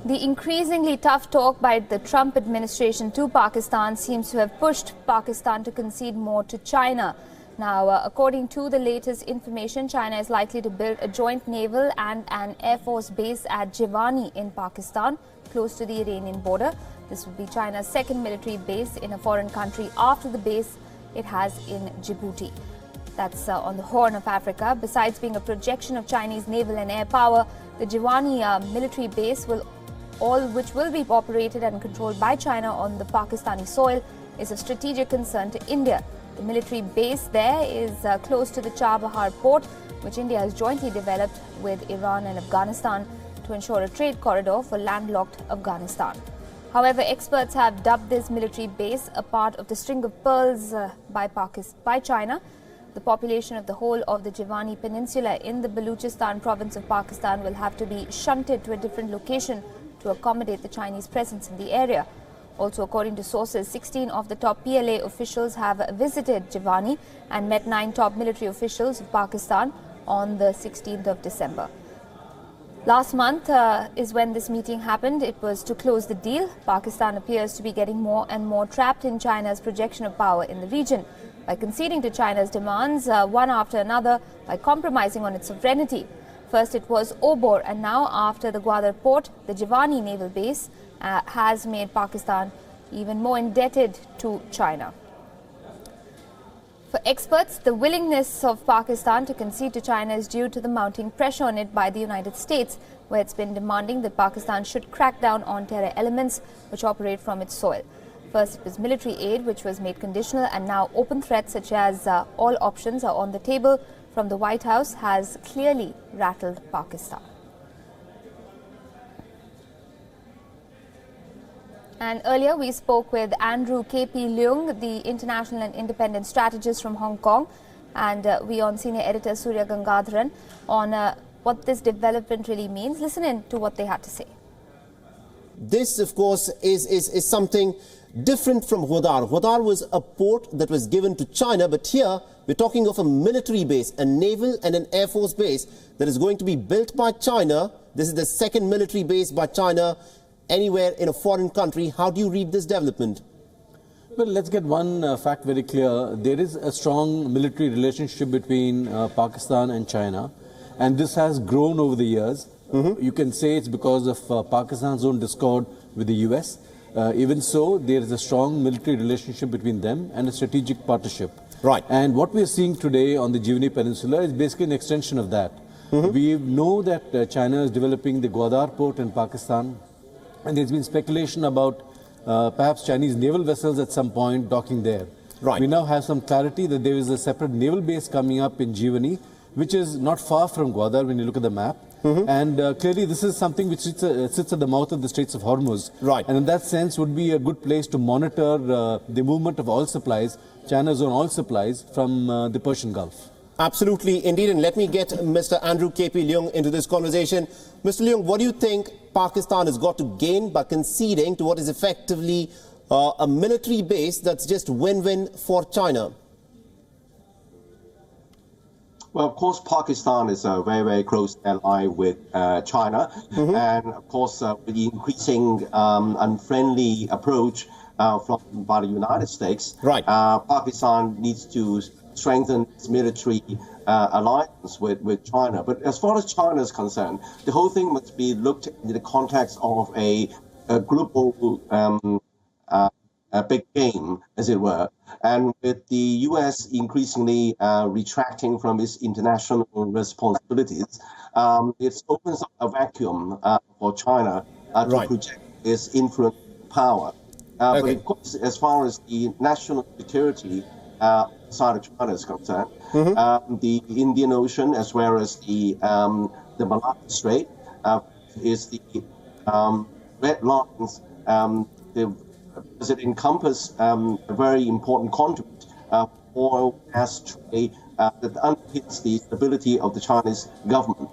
The increasingly tough talk by the Trump administration to Pakistan seems to have pushed Pakistan to concede more to China. Now, according to the latest information, China is likely to build a joint naval and an air force base at Jiwani in Pakistan, close to the Iranian border. This would be China's second military base in a foreign country after the base it has in Djibouti. That's on the Horn of Africa. Besides being a projection of Chinese naval and air power, the Jiwani military base which will be operated and controlled by China on the Pakistani soil, is of strategic concern to India. The military base there is close to the Chabahar port, which India has jointly developed with Iran and Afghanistan to ensure a trade corridor for landlocked Afghanistan. However, experts have dubbed this military base a part of the string of pearls by China. The population of the whole of the Jiwani Peninsula in the Baluchistan province of Pakistan will have to be shunted to a different location to accommodate the Chinese presence in the area. Also, according to sources, 16 of the top PLA officials have visited Jiwani and met 9 top military officials of Pakistan on the 16th of December. Last month is when this meeting happened. It was to close the deal. Pakistan appears to be getting more and more trapped in China's projection of power in the region by conceding to China's demands one after another, by compromising on its sovereignty. First it was Obor, and now after the Gwadar port, the Jiwani naval base has made Pakistan even more indebted to China. For experts, the willingness of Pakistan to concede to China is due to the mounting pressure on it by the United States, where it's been demanding that Pakistan should crack down on terror elements which operate from its soil. First, it was military aid, which was made conditional, and now open threats such as all options are on the table from the White House has clearly rattled Pakistan. And earlier we spoke with Andrew K.P. Leung, the international and independent strategist from Hong Kong, and WION senior editor Surya Gangadharan on what this development really means. Listen in to what they had to say. This, of course, is something different from Gwadar. Gwadar was a port that was given to China, but here we're talking of a military base, a naval and an air force base that is going to be built by China. This is the second military base by China anywhere in a foreign country. How do you read this development? Well, let's get one fact very clear. There is a strong military relationship between Pakistan and China, and this has grown over the years. You can say it's because of Pakistan's own discord with the US. Even so, there is a strong military relationship between them and a strategic partnership. Right. And what we are seeing today on the Jiwani Peninsula is basically an extension of that. We know that China is developing the Gwadar port in Pakistan, and there's been speculation about perhaps Chinese naval vessels at some point docking there. Right. We now have some clarity that there is a separate naval base coming up in Jiwani, which is not far from Gwadar when you look at the map. And clearly this is something which sits at the mouth of the Straits of Hormuz. Right. And in that sense would be a good place to monitor the movement of oil supplies, China's own oil supplies from the Persian Gulf. Absolutely, indeed. And let me get Mr. Andrew K.P. Leung into this conversation. Mr. Leung, what do you think Pakistan has got to gain by conceding to what is effectively a military base that's just win-win for China? Well, of course, Pakistan is a very, very close ally with China. And, of course, with the increasing unfriendly approach by the United States, right. Pakistan needs to strengthen its military alliance with China. But as far as China is concerned, the whole thing must be looked in the context of a global a big game, as it were. And with the U.S. increasingly retracting from its international responsibilities, it opens up a vacuum for China to project its influence power. But of course, as far as the national security side of China is concerned, the Indian Ocean as well as the Malacca Strait is the red lines. Does it encompass a very important conduit oil gas trade that underpins the stability of the Chinese government?